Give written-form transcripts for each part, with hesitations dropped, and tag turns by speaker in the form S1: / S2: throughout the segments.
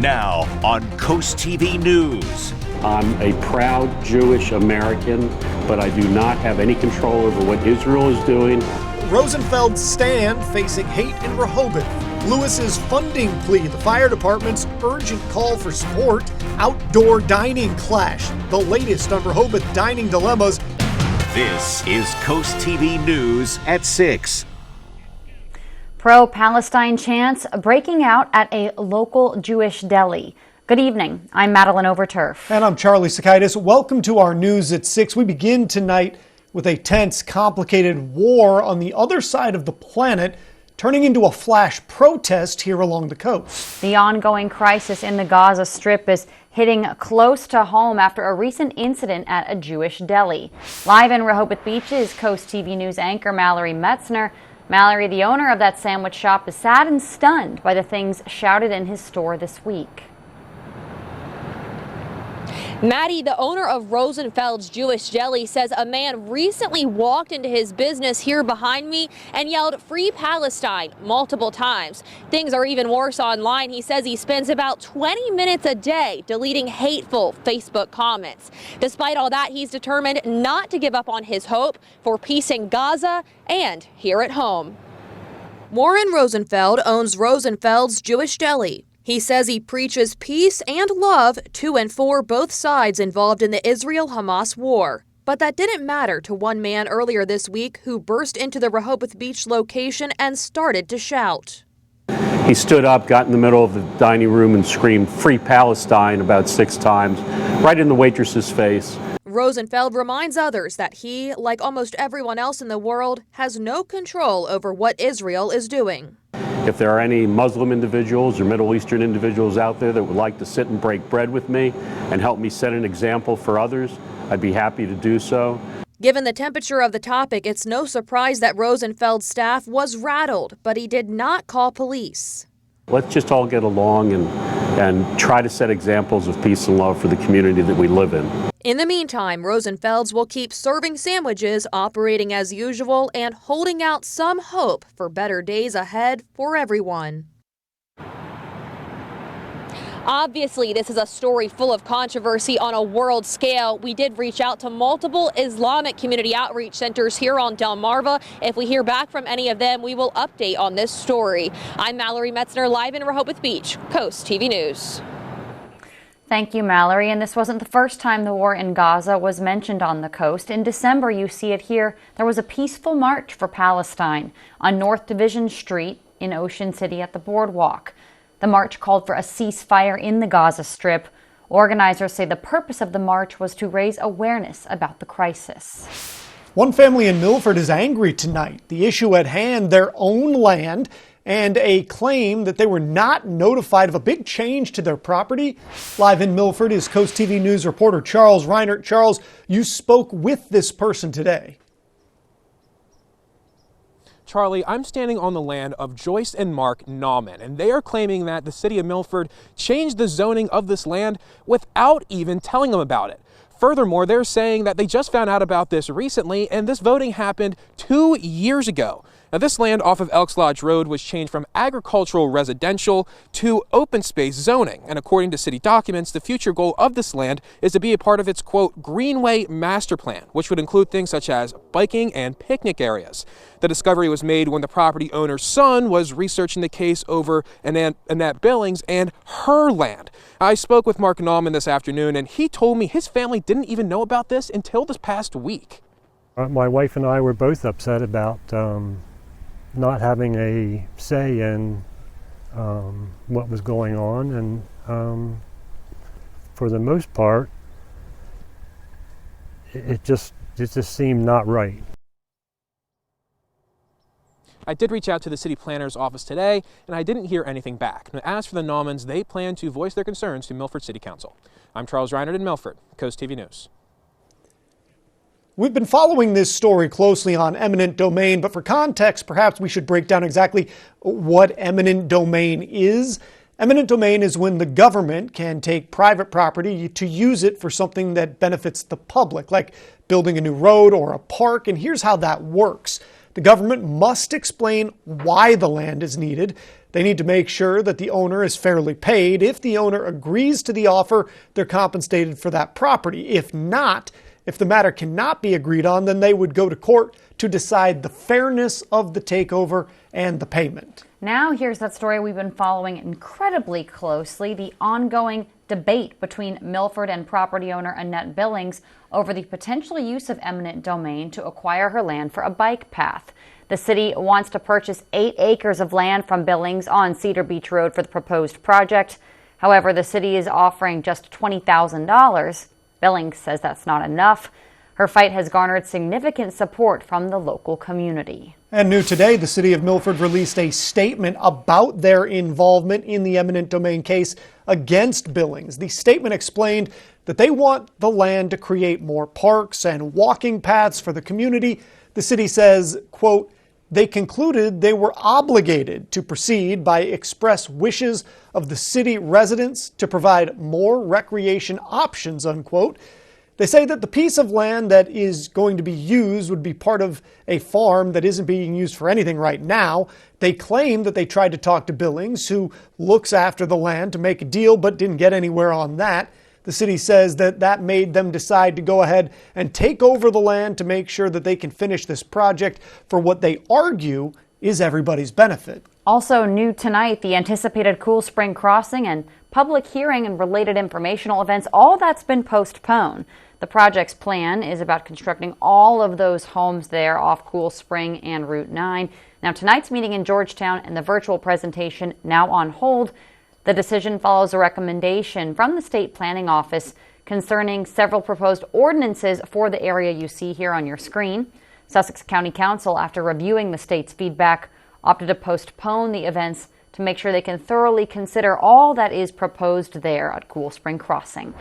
S1: Now on CoastTV News.
S2: I'm a proud Jewish American, but I do not have any control over what Israel is doing.
S3: Rosenfeld's stand facing hate in Rehoboth. Lewis's funding plea, the fire department's urgent call for support, outdoor dining clash. The latest on Rehoboth dining dilemmas.
S1: This is CoastTV News at 6.
S4: Pro-Palestine chants breaking out at a local Jewish deli. Good evening. I'm Madeline Overturf.
S3: And I'm Charlie Sakaitis. Welcome to our News at 6. We begin tonight with a tense, complicated war on the other side of the planet, turning into a flash protest here along the coast.
S4: The ongoing crisis in the Gaza Strip is hitting close to home after a recent incident at a Jewish deli. Live in Rehoboth Beach is CoastTV News anchor Mallory Metzner. Mallory, the owner of that sandwich shop, is sad and stunned by the things shouted in his store this week.
S5: Maddie, the owner of Rosenfeld's Jewish Deli, says a man recently walked into his business here behind me and yelled "Free Palestine" multiple times. Things are even worse online. He says he spends about 20 minutes a day deleting hateful Facebook comments. Despite all that, he's determined not to give up on his hope for peace in Gaza and here at home. Warren Rosenfeld owns Rosenfeld's Jewish Deli. He says he preaches peace and love to and for both sides involved in the Israel-Hamas war. But that didn't matter to one man earlier this week who burst into the Rehoboth Beach location and started to shout.
S2: He stood up, got in the middle of the dining room and screamed "Free Palestine" about 6 times, right in the waitress's face.
S5: Rosenfeld reminds others that he, like almost everyone else in the world, has no control over what Israel is doing.
S2: If there are any Muslim individuals or Middle Eastern individuals out there that would like to sit and break bread with me and help me set an example for others, I'd be happy to do so.
S5: Given the temperature of the topic, it's no surprise that Rosenfeld's staff was rattled, but he did not call police.
S2: Let's just all get along and try to set examples of peace and love for the community that we live in.
S5: In the meantime, Rosenfeld's will keep serving sandwiches, operating as usual, and holding out some hope for better days ahead for everyone. Obviously, this is a story full of controversy on a world scale. We did reach out to multiple Islamic community outreach centers here on Delmarva. If we hear back from any of them, we will update on this story. I'm Mallory Metzner, live in Rehoboth Beach, CoastTV News.
S4: Thank you, Mallory. And this wasn't the first time the war in Gaza was mentioned on the coast. In December, you see it here, there was a peaceful march for Palestine on North Division Street in Ocean City at the boardwalk. The march called for a ceasefire in the Gaza Strip. Organizers say the purpose of the march was to raise awareness about the crisis.
S3: One family in Milford is angry tonight. The issue at hand, their own land, and a claim that they were not notified of a big change to their property. Live in Milford is CoastTV News reporter Charles Reinert. Charles, you spoke with this person today.
S6: Charlie, I'm standing on the land of Joyce and Mark Nauman, and they are claiming that the city of Milford changed the zoning of this land without even telling them about it. Furthermore, they're saying that they just found out about this recently, and this voting happened 2 years ago. Now, this land off of Elks Lodge Road was changed from agricultural residential to open space zoning. And according to city documents, the future goal of this land is to be a part of its, quote, Greenway Master Plan, which would include things such as biking and picnic areas. The discovery was made when the property owner's son was researching the case over Annette Billings and her land. I spoke with Mark Nauman this afternoon, and he told me his family didn't even know about this until this past week.
S7: My wife and I were both upset about not having a say in what was going on, and for the most part, it just seemed not right.
S6: I did reach out to the city planner's office today, and I didn't hear anything back. Now, as for the Naumans, they plan to voice their concerns to Milford City Council. I'm Charles Reinert in Milford, CoastTV News.
S3: We've been following this story closely on eminent domain, but for context, perhaps we should break down exactly what eminent domain is. Eminent domain is when the government can take private property to use it for something that benefits the public, like building a new road or a park. And here's how that works. The government must explain why the land is needed. They need to make sure that the owner is fairly paid. If the owner agrees to the offer, they're compensated for that property. If not, if the matter cannot be agreed on, then they would go to court to decide the fairness of the takeover and the payment.
S4: Now here's that story we've been following incredibly closely, the ongoing debate between Milford and property owner Annette Billings over the potential use of eminent domain to acquire her land for a bike path. The city wants to purchase 8 acres of land from Billings on Cedar Beach Road for the proposed project. However, the city is offering just $20,000. Billings says that's not enough. Her fight has garnered significant support from the local community.
S3: And new today, the city of Milford released a statement about their involvement in the eminent domain case against Billings. The statement explained that they want the land to create more parks and walking paths for the community. The city says, quote, they concluded they were obligated to proceed by express wishes of the city residents to provide more recreation options, unquote. They say that the piece of land that is going to be used would be part of a farm that isn't being used for anything right now. They claim that they tried to talk to Billings, who looks after the land, to make a deal but didn't get anywhere on that. The city says that made them decide to go ahead and take over the land to make sure that they can finish this project for what they argue is everybody's benefit.
S4: Also new tonight, the anticipated Cool Spring Crossing and public hearing and related informational events, all that's been postponed. The project's plan is about constructing all of those homes there off Cool Spring and Route 9. Now, tonight's meeting in Georgetown and the virtual presentation now on hold. The decision follows a recommendation from the State Planning Office concerning several proposed ordinances for the area you see here on your screen. Sussex County Council, after reviewing the state's feedback, opted to postpone the events to make sure they can thoroughly consider all that is proposed there at Cool Spring Crossing.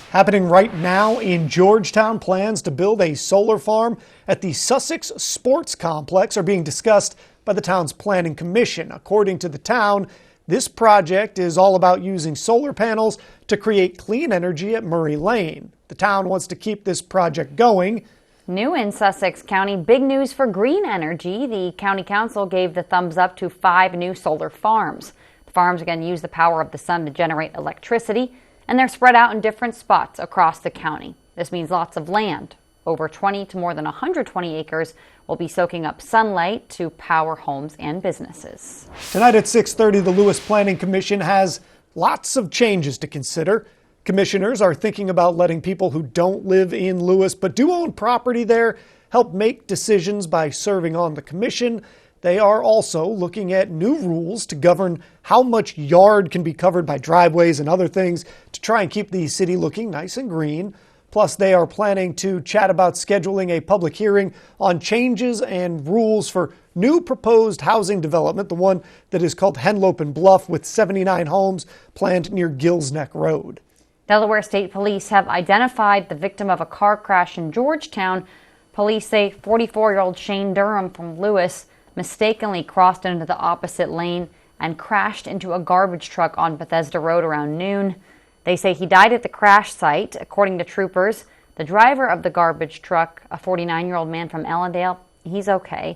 S3: Happening right now in Georgetown, plans to build a solar farm at the Sussex Sports Complex are being discussed by the town's planning commission. According to the town, this project is all about using solar panels to create clean energy at Murray Lane. The town wants to keep this project going.
S4: New in Sussex County, big news for green energy. The county council gave the thumbs up to 5 new solar farms. The farms again use the power of the sun to generate electricity, and they're spread out in different spots across the county. This means lots of land, over 20 to more than 120 acres, will be soaking up sunlight to power homes and businesses.
S3: Tonight at 6:30, the Lewis Planning Commission has lots of changes to consider. Commissioners are thinking about letting people who don't live in Lewis but do own property there help make decisions by serving on the commission. They are also looking at new rules to govern how much yard can be covered by driveways and other things to try and keep the city looking nice and green. Plus, they are planning to chat about scheduling a public hearing on changes and rules for new proposed housing development, the one that is called Henlope and Bluff, with 79 homes planned near Gills Neck Road.
S4: Delaware State Police have identified the victim of a car crash in Georgetown. Police say 44-year-old Shane Durham from Lewis mistakenly crossed into the opposite lane and crashed into a garbage truck on Bethesda Road around noon. They say he died at the crash site. According to troopers, the driver of the garbage truck, a 49-year-old man from Ellendale, he's okay.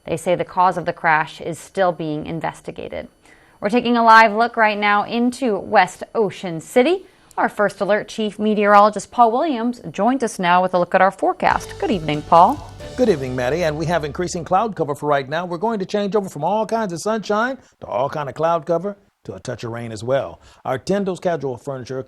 S4: They say the cause of the crash is still being investigated. We're taking a live look right now into West Ocean City. Our First Alert Chief Meteorologist Paul Williams joins us now with a look at our forecast. Good evening, Paul.
S8: Good evening, Maddie. And we have increasing cloud cover for right now. We're going to change over from all kinds of sunshine to all kind of cloud cover to a touch of rain as well. Our Tyndall's Casual Furniture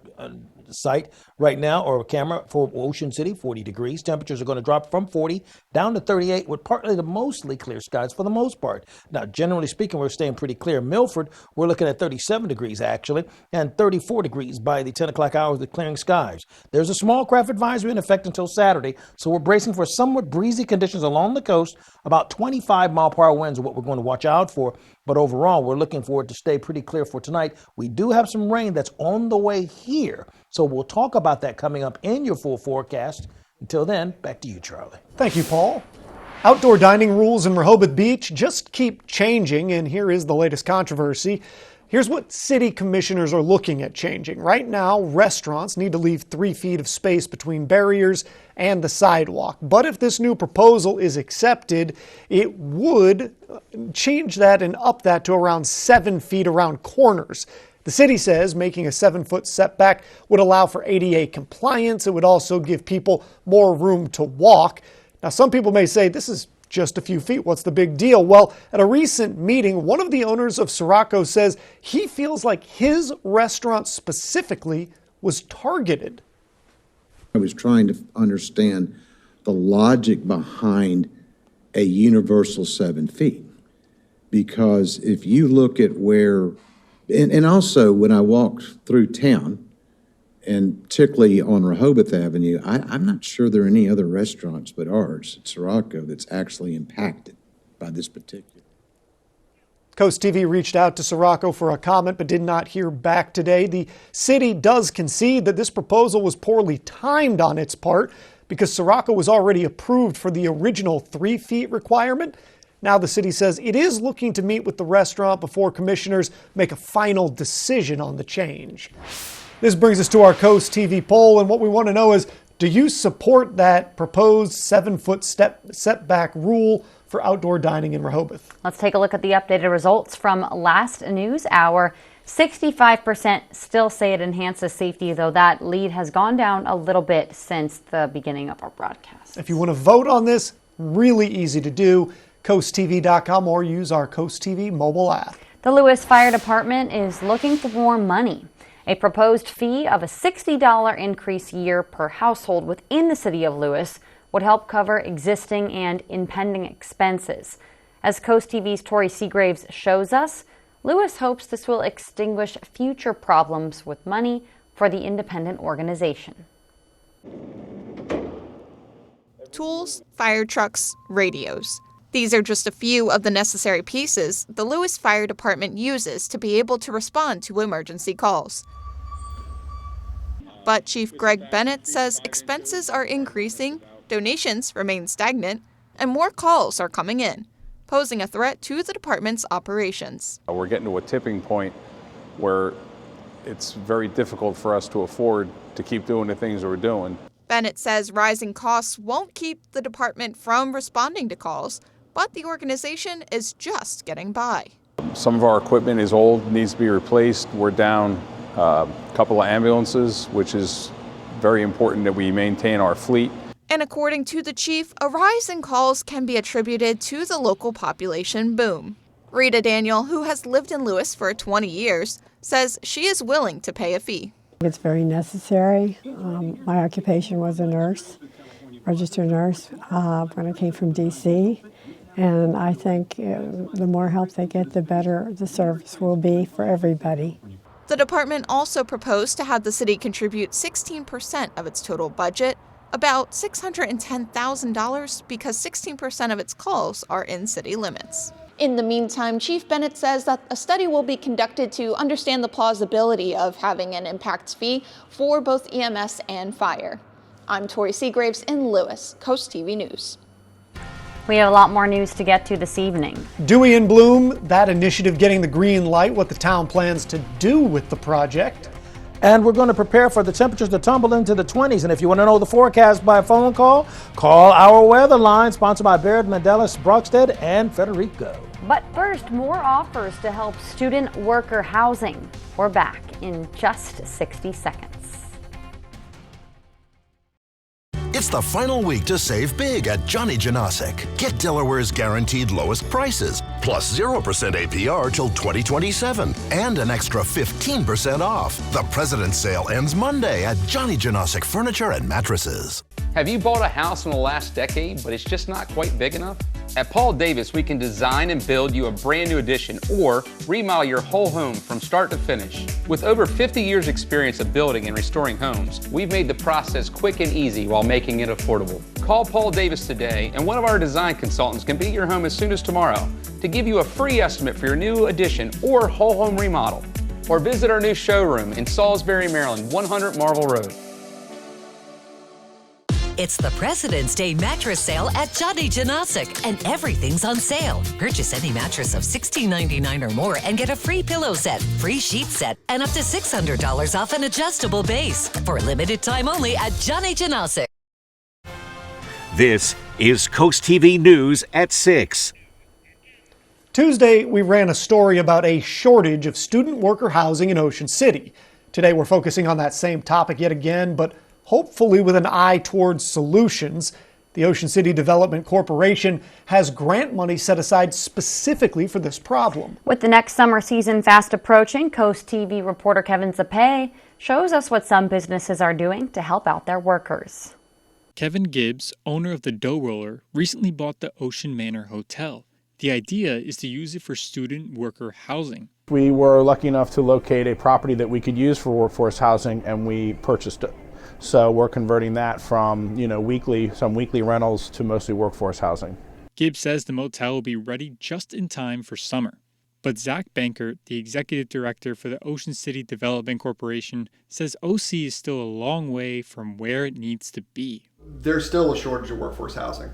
S8: site right now, or camera for Ocean City, 40 degrees. Temperatures are going to drop from 40 down to 38 with partly to mostly clear skies for the most part. Now, generally speaking, we're staying pretty clear. Milford, we're looking at 37 degrees actually, and 34 degrees by the 10 o'clock hour with clearing skies. There's a small craft advisory in effect until Saturday, so we're bracing for somewhat breezy conditions along the coast. About 25 mile per hour winds are what we're going to watch out for. But overall, we're looking for it to stay pretty clear for tonight. We do have some rain that's on the way here. So we'll talk about that coming up in your full forecast. Until then, back to you, Charlie.
S3: Thank you, Paul. Outdoor dining rules in Rehoboth Beach just keep changing, and here is the latest controversy. Here's what city commissioners are looking at changing. Right now, restaurants need to leave 3 feet of space between barriers and the sidewalk. But if this new proposal is accepted, it would change that and up that to around 7 feet around corners. The city says making a 7-foot setback would allow for ADA compliance. It would also give people more room to walk. Now, some people may say this is just a few feet. What's the big deal? Well, at a recent meeting, one of the owners of Sirocco says he feels like his restaurant specifically was targeted.
S9: I was trying to understand the logic behind a universal 7 feet. Because if you look at where, and also when I walked through town, and particularly on Rehoboth Avenue, I'm not sure there are any other restaurants but ours at Sirocco that's actually impacted by this particular.
S3: CoastTV reached out to Sirocco for a comment but did not hear back today. The city does concede that this proposal was poorly timed on its part because Sirocco was already approved for the original 3 feet requirement. Now the city says it is looking to meet with the restaurant before commissioners make a final decision on the change. This brings us to our CoastTV poll, and what we want to know is, do you support that proposed 7-foot setback rule for outdoor dining in Rehoboth?
S4: Let's take a look at the updated results from last news hour. 65% still say it enhances safety, though that lead has gone down a little bit since the beginning of our broadcast.
S3: If you want to vote on this, really easy to do. CoastTV.com or use our CoastTV mobile app.
S4: The Lewis Fire Department is looking for more money. A proposed fee of a $60 increase a year per household within the city of Lewis would help cover existing and impending expenses. As CoastTV's Tori Seagraves shows us, Lewis hopes this will extinguish future problems with money for the independent organization.
S10: Tools, fire trucks, radios. These are just a few of the necessary pieces the Lewis Fire Department uses to be able to respond to emergency calls. But Chief Greg Bennett says expenses are increasing, donations remain stagnant, and more calls are coming in, posing a threat to the department's operations.
S11: We're getting to a tipping point where it's very difficult for us to afford to keep doing the things that we're doing.
S10: Bennett says rising costs won't keep the department from responding to calls, but the organization is just getting by.
S11: Some of our equipment is old, needs to be replaced. We're down a couple of ambulances, which is very important that we maintain our fleet.
S10: And according to the chief, a rise in calls can be attributed to the local population boom. Rita Daniel, who has lived in Lewis for 20 years, says she is willing to pay a fee.
S12: It's very necessary. My occupation was a nurse, registered nurse, when I came from D.C. And I think the more help they get, the better the service will be for everybody.
S10: The department also proposed to have the city contribute 16% of its total budget, about $610,000, because 16% of its calls are in city limits.
S5: In the meantime, Chief Bennett says that a study will be conducted to understand the plausibility of having an impact fee for both EMS and fire. I'm Tori Seagraves in Lewis, CoastTV News.
S4: We have a lot more news to get to this evening.
S3: Dewey and Bloom, that initiative getting the green light, what the town plans to do with the project.
S8: And we're going to prepare for the temperatures to tumble into the 20s. And if you want to know the forecast by phone call our weather line, sponsored by Baird, Mandelis, Brockstead, and Federico.
S4: But first, more offers to help student worker housing. We're back in just 60 seconds.
S13: It's the final week to save big at Johnny Janosic. Get Delaware's guaranteed lowest prices, plus 0% APR till 2027, and an extra 15% off. The President's Sale ends Monday at Johnny Janosic Furniture and Mattresses.
S14: Have you bought a house in the last decade, but it's just not quite big enough? At Paul Davis, we can design and build you a brand new addition or remodel your whole home from start to finish. With over 50 years experience of building and restoring homes, we've made the process quick and easy while making it affordable. Call Paul Davis today and one of our design consultants can be at your home as soon as tomorrow to give you a free estimate for your new addition or whole home remodel. Or visit our new showroom in Salisbury, Maryland, 100 Marble Road.
S15: It's the President's Day mattress sale at Johnny Janosic, and everything's on sale. Purchase any mattress of $16.99 or more and get a free pillow set, free sheet set, and up to $600 off an adjustable base. For a limited time only at Johnny Janosic.
S1: This is Coast TV News at 6.
S3: Tuesday, we ran a story about a shortage of student worker housing in Ocean City. Today, we're focusing on that same topic yet again, but hopefully with an eye towards solutions. The Ocean City Development Corporation has grant money set aside specifically for this problem.
S4: With the next summer season fast approaching, Coast TV reporter Kevin Zapay shows us what some businesses are doing to help out their workers.
S16: Kevin Gibbs, owner of the Dough Roller, recently bought the Ocean Manor Hotel. The idea is to use it for student worker housing.
S17: We were lucky enough to locate a property that we could use for workforce housing, and we purchased it. So we're converting that from, some weekly rentals to mostly workforce housing.
S16: Gibbs says the motel will be ready just in time for summer. But Zach Bankert, the executive director for the Ocean City Development Corporation, says OC is still a long way from where it needs to be.
S18: There's still a shortage of workforce housing.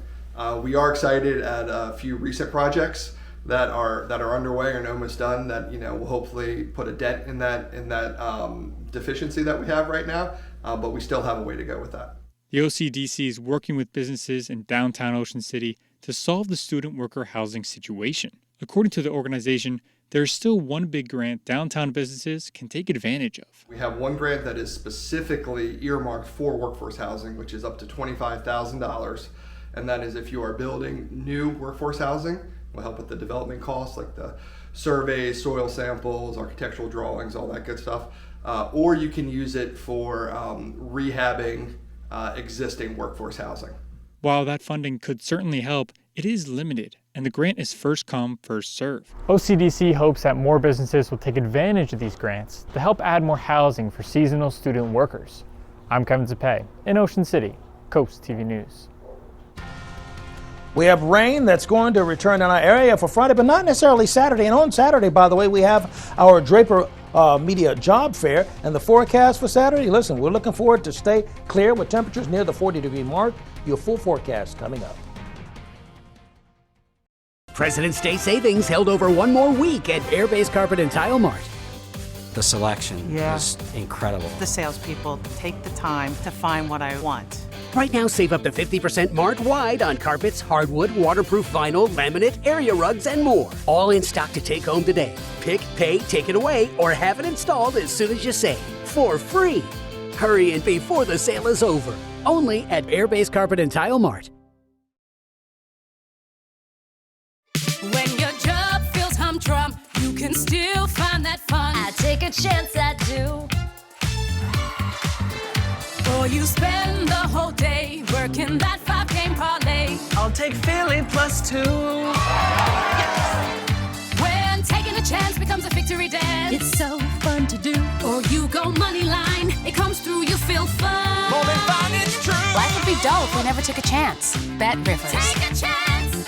S18: We are excited at a few recent projects that are underway or almost done that will hopefully put a dent in that deficiency that we have right now. But we still have a way to go with that.
S16: The OCDC is working with businesses in downtown Ocean City to solve the student worker housing situation. According to the organization, there is still one big grant downtown businesses can take advantage of.
S18: We have one grant that is specifically earmarked for workforce housing, which is up to $25,000. And that is if you are building new workforce housing, we'll help with the development costs like the surveys, soil samples, architectural drawings, all that good stuff. Or you can use it for rehabbing existing workforce housing.
S16: While that funding could certainly help, it is limited, and the grant is first come, first serve.
S19: OCDC hopes that more businesses will take advantage of these grants to help add more housing for seasonal student workers. I'm Kevin Zapay in Ocean City, Coast TV News.
S8: We have rain that's going to return in our area for Friday, but not necessarily Saturday. And on Saturday, by the way, we have our Draper Media Job Fair, and the forecast for Saturday. Listen, we're looking forward to stay clear with temperatures near the 40-degree mark. Your full forecast coming up.
S20: President's Day savings held over one more week at Airbase Carpet and Tile Mart.
S21: The selection is incredible.
S22: The salespeople take the time to find what I want.
S20: Right now, save up to 50% mart-wide on carpets, hardwood, waterproof vinyl, laminate, area rugs, and more. All in stock to take home today. Pick, pay, take it away, or have it installed as soon as you save. For free. Hurry in before the sale is over. Only at Airbase Carpet and Tile Mart.
S23: When your job feels humdrum, you can still find that fun. I take a chance, I do. Or you spend the whole day working that 5-game parlay.
S24: I'll take Philly +2.
S23: When taking a chance becomes a victory dance, it's so fun to do. Or you go money line, it comes through, you feel fun.
S24: More than fun, it's true.
S23: Life would be dull if we never took a chance. Bet Rivers. Take a chance.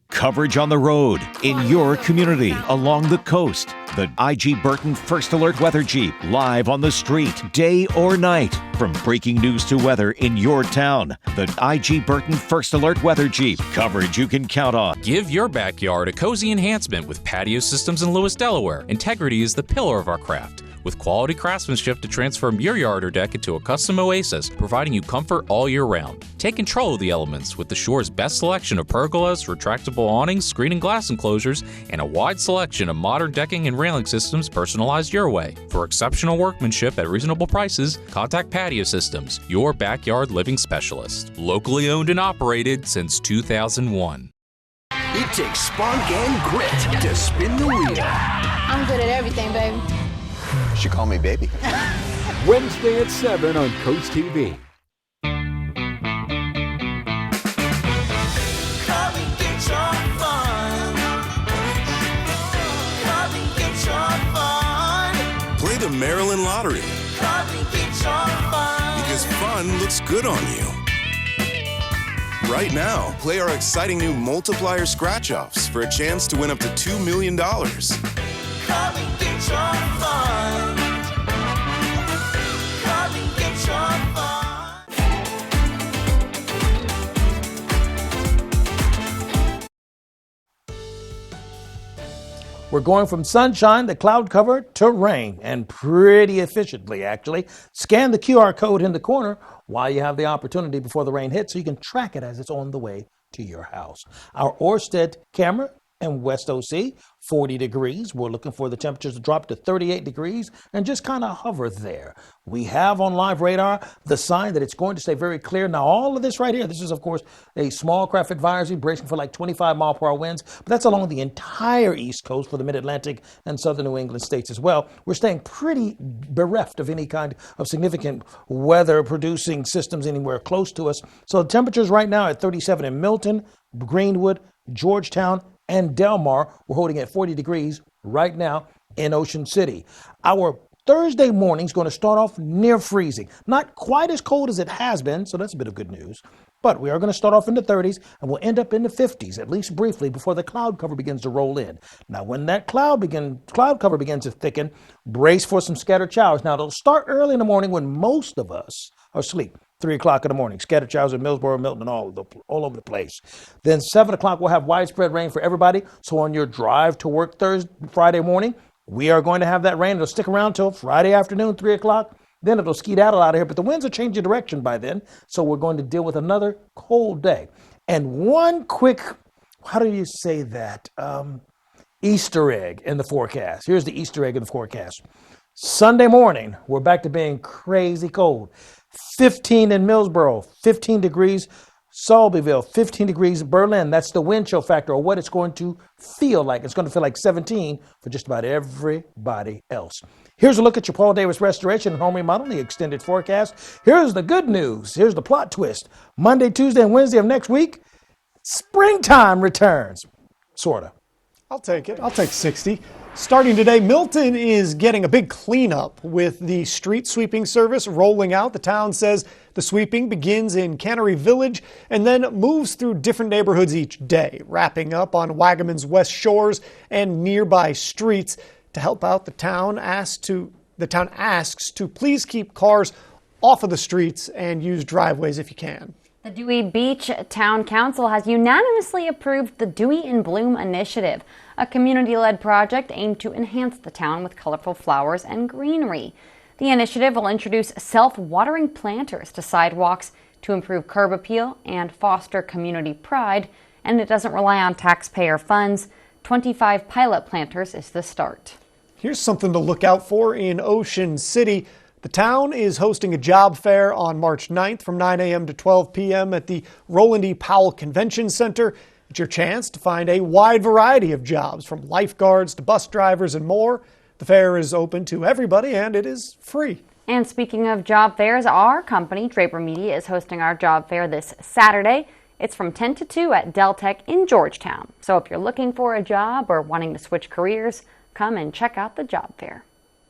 S1: Coverage on the road, in your community, along the coast. The IG Burton First Alert Weather Jeep, live on the street, day or night. From breaking news to weather in your town. The IG Burton First Alert Weather Jeep, coverage you can count on.
S25: Give your backyard a cozy enhancement with Patio Systems in Lewis, Delaware. Integrity is the pillar of our craft. With quality craftsmanship to transform your yard or deck into a custom oasis, providing you comfort all year round. Take control of the elements with the Shore's best selection of pergolas, retractable awnings, screen and glass enclosures, and a wide selection of modern decking and railing systems personalized your way. For exceptional workmanship at reasonable prices, contact Patio Systems, your backyard living specialist. Locally owned and operated since 2001.
S20: It takes spunk and grit to spin the wheel.
S23: I'm good at everything, baby.
S26: She called me baby.
S27: Wednesday at 7 on Coast TV.
S24: Come and get your fun. Come and get your fun.
S28: Play the Maryland Lottery.
S24: Come and get your fun.
S28: Because fun looks good on you. Right now, play our exciting new multiplier scratch-offs for a chance to win up to $2 million.
S24: Come and get your fun. Come and get your fun.
S8: We're going from sunshine, the cloud cover, to rain, and pretty efficiently, actually. Scan the QR code in the corner while you have the opportunity before the rain hits so you can track it as it's on the way to your house. Our Orsted camera in West OC, 40 degrees. We're looking for the temperatures to drop to 38 degrees and just kind of hover there. We have on live radar the sign that it's going to stay very clear. Now, all of this right here, this is, of course, a small craft advisory bracing for like 25-mile-per-hour winds, but that's along the entire East Coast for the Mid-Atlantic and Southern New England states as well. We're staying pretty bereft of any kind of significant weather-producing systems anywhere close to us. So the temperatures right now at 37 in Milton, Greenwood, Georgetown, and Del Mar. We're holding at 40 degrees right now in Ocean City. Our Thursday morning is going to start off near freezing. Not quite as cold as it has been, so that's a bit of good news. But we are going to start off in the 30s, and we'll end up in the 50s, at least briefly, before the cloud cover begins to roll in. Now, when that cloud cover begins to thicken, brace for some scattered showers. Now, it'll start early in the morning when most of us are asleep. 3 o'clock in the morning, scattered showers in Millsboro, Milton, and all over the place. Then 7 o'clock, we'll have widespread rain for everybody. So on your drive to work Friday morning, we are going to have that rain. It'll stick around till Friday afternoon, 3 o'clock. Then it'll skedaddle out of here. But the winds will change your direction by then. So we're going to deal with another cold day. And one quick, how do you say that? Easter egg in the forecast. Here's the Easter egg in the forecast. Sunday morning, we're back to being crazy cold. 15 in Millsboro, 15 degrees Selbyville, 15 degrees Berlin. That's the wind chill factor, or what it's going to feel like. It's going to feel like 17 for just about everybody else. Here's a look at your Paul Davis Restoration and Home Remodel, the extended forecast. Here's the good news. Here's the plot twist. Monday, Tuesday, and Wednesday of next week, springtime returns. Sort of.
S3: I'll take it. I'll take 60. Starting today, Milton is getting a big cleanup with the street sweeping service rolling out. The town says the sweeping begins in Cannery Village and then moves through different neighborhoods each day, wrapping up on Wagaman's West Shores and nearby streets. To help out, the town asks to please keep cars off of the streets and use driveways if you can.
S4: The Dewey Beach Town Council has unanimously approved the Dewey in Bloom initiative, a community-led project aimed to enhance the town with colorful flowers and greenery. The initiative will introduce self-watering planters to sidewalks to improve curb appeal and foster community pride, and it doesn't rely on taxpayer funds. 25 pilot planters is the start.
S3: Here's something to look out for in Ocean City. The town is hosting a job fair on March 9th from 9 a.m. to 12 p.m. at the Roland E. Powell Convention Center. It's your chance to find a wide variety of jobs, from lifeguards to bus drivers and more. The fair is open to everybody and it is free.
S4: And speaking of job fairs, our company, Draper Media, is hosting our job fair this Saturday. It's from 10 to 2 at Deltec in Georgetown. So if you're looking for a job or wanting to switch careers, come and check out the job fair.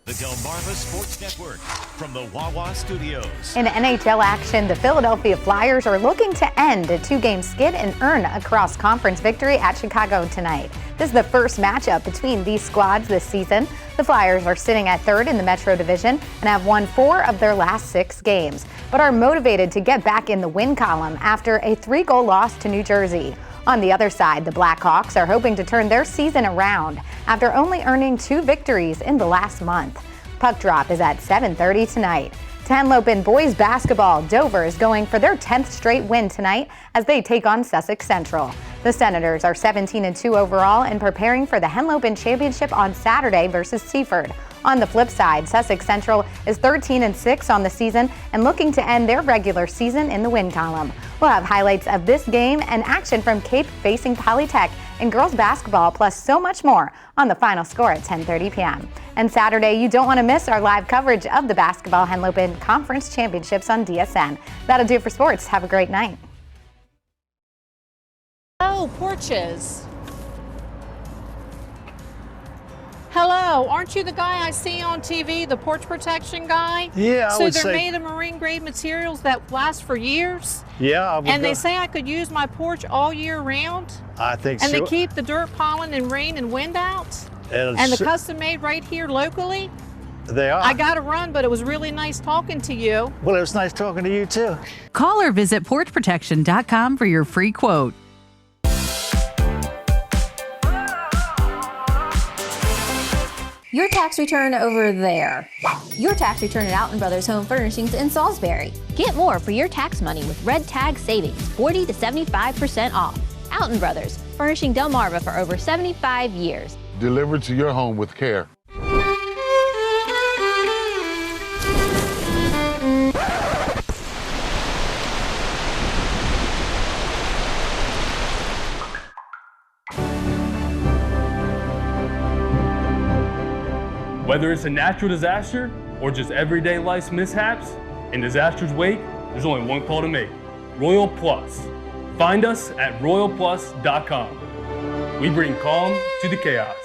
S1: The Delmarva Sports Network from the Wawa Studios.
S2: In NHL action, the Philadelphia Flyers are looking to end a two-game skid and earn a cross-conference victory at Chicago tonight. This is the first matchup between these squads this season. The Flyers are sitting at third in the Metro Division and have won 4 of their last 6 games, but are motivated to get back in the win column after a 3-goal loss to New Jersey. On the other side, the Blackhawks are hoping to turn their season around after only earning 2 victories in the last month. Puck drop is at 7:30 tonight. To Henlopen boys basketball, Dover is going for their 10th straight win tonight as they take on Sussex Central. The Senators are 17-2 overall and preparing for the Henlopen Championship on Saturday versus Seaford. On the flip side, Sussex Central is 13-6 on the season and looking to end their regular season in the win column. We'll have highlights of this game and action from Cape facing Polytech and girls basketball, plus so much more on the final score at 10:30 p.m. And Saturday, you don't want to miss our live coverage of the Basketball Henlopen Conference Championships on DSN. That'll do it for sports. Have a great night.
S5: Oh, porches. Hello, aren't you the guy I see on TV, the porch protection guy?
S6: Yeah, I would say.
S5: So they're made of marine grade materials that last for years?
S6: Yeah, I would.
S5: And they say I could use my porch all year round?
S6: I think so.
S5: And they keep the dirt, pollen, and rain and wind out? And the custom made right here locally?
S6: They are.
S5: I got to run, but it was really nice talking to you.
S6: Well, it was nice talking to you too.
S7: Call or visit porchprotection.com for your free quote.
S9: Your tax return over there. Your tax return at Alton Brothers Home Furnishings in Salisbury.
S10: Get more for your tax money with Red Tag Savings, 40 to 75% off. Alton Brothers, furnishing Delmarva for over 75 years.
S11: Delivered to your home with care.
S12: Whether it's a natural disaster or just everyday life's mishaps, in disaster's wake, there's only one call to make: Royal Plus. Find us at royalplus.com. We bring calm to the chaos.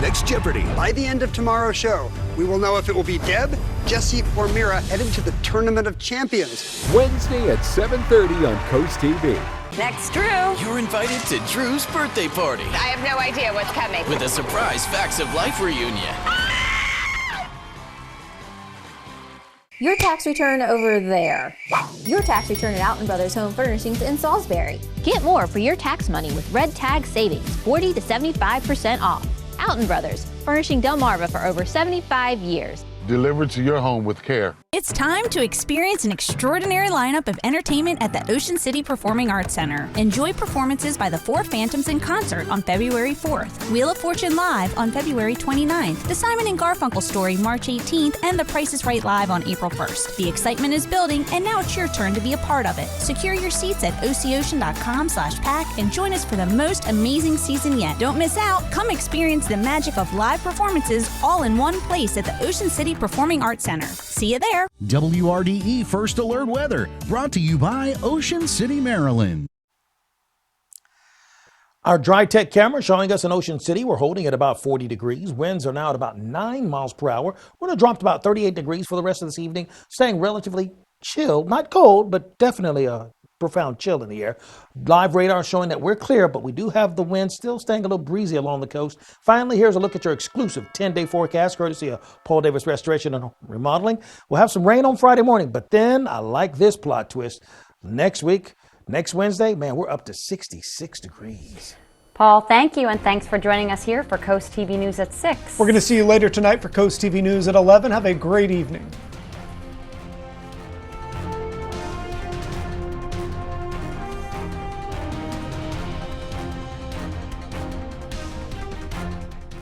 S13: Next Jeopardy! By the end of tomorrow's show, we will know if it will be Deb, Jesse, or Mira headed to the Tournament of Champions.
S27: Wednesday at 7:30 on Coast TV.
S23: Next, Drew.
S24: You're invited to Drew's birthday party
S23: I have no idea what's coming.
S24: with a surprise Facts of Life reunion.
S9: Your tax return over there. Your tax return at Alton Brothers Home Furnishings in Salisbury.
S10: Get more for your tax money with Red Tag Savings, 40 to 75% off. Alton Brothers, furnishing Delmarva for over 75 years.
S11: Delivered to your home with care.
S7: It's time to experience an extraordinary lineup of entertainment at the Ocean City Performing Arts Center. Enjoy performances by the Four Phantoms in concert on February 4th, Wheel of Fortune Live on February 29th, The Simon and Garfunkel Story March 18th, and The Price is Right Live on April 1st. The excitement is building, and now it's your turn to be a part of it. Secure your seats at oceocean.com/pack and join us for the most amazing season yet. Don't miss out. Come experience the magic of live performances all in one place at the Ocean City Performing Arts Center. See you there.
S14: WRDE First Alert Weather, brought to you by Ocean City, Maryland.
S8: Our dry tech camera showing us in Ocean City. We're holding at about 40 degrees. Winds are now at about 9 miles per hour. We're going to drop to about 38 degrees for the rest of this evening, staying relatively chill, not cold, but definitely a profound chill in the air. Live radar showing that we're clear, but we do have the wind still staying a little breezy along the coast. Finally, here's a look at your exclusive 10-day forecast, courtesy of Paul Davis Restoration and Remodeling. We'll have some rain on Friday morning, but then I like this plot twist. Next week, next Wednesday, man, we're up to 66 degrees.
S4: Paul, thank you, and thanks for joining us here for Coast TV News at 6.
S3: We're going to see you later tonight for Coast TV News at 11. Have a great evening.